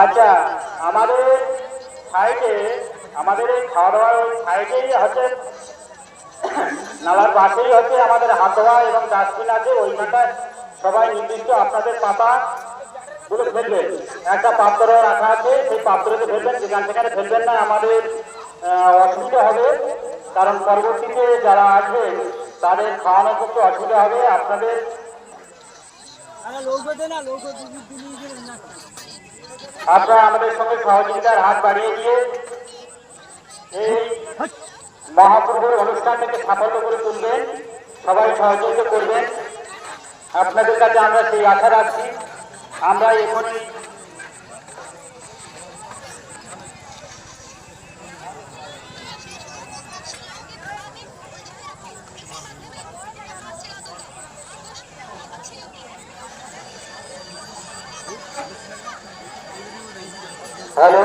আচ্ছা, আমাদের সাইডে আমাদের এই খাওয়া দাওয়ার ওই সাইডেই হচ্ছে নালার পাশেই হচ্ছে আমাদের হাত ধোয়া এবং ডাস্টবিন আছে। ওইখানটায় সবাই নির্দিষ্ট আপনাদের পাতা গুলো ফেলবেন, একটা পাত্র রাখা আছে, সেই পাত্রতে ফেলবেন, যেখান সেখানে ফেলবেন না, আমাদের অসুবিধা হবে। কারণ পরবর্তীতে যারা আসবেন তাদের খাওয়ানোর পক্ষে অসুবিধা হবে। আপনাদের আপনারা আমাদের সঙ্গে সহযোগিতার হাত বাড়িয়ে দিয়ে এই মহাপ্রভুর অনুষ্ঠানটাকে সাফল্য করে তুলবেন, সবাই সহযোগিতা করবেন। আপনাদের কাছে আমরা সেই আশা রাখছি। আমরা এখনই হ্যালো।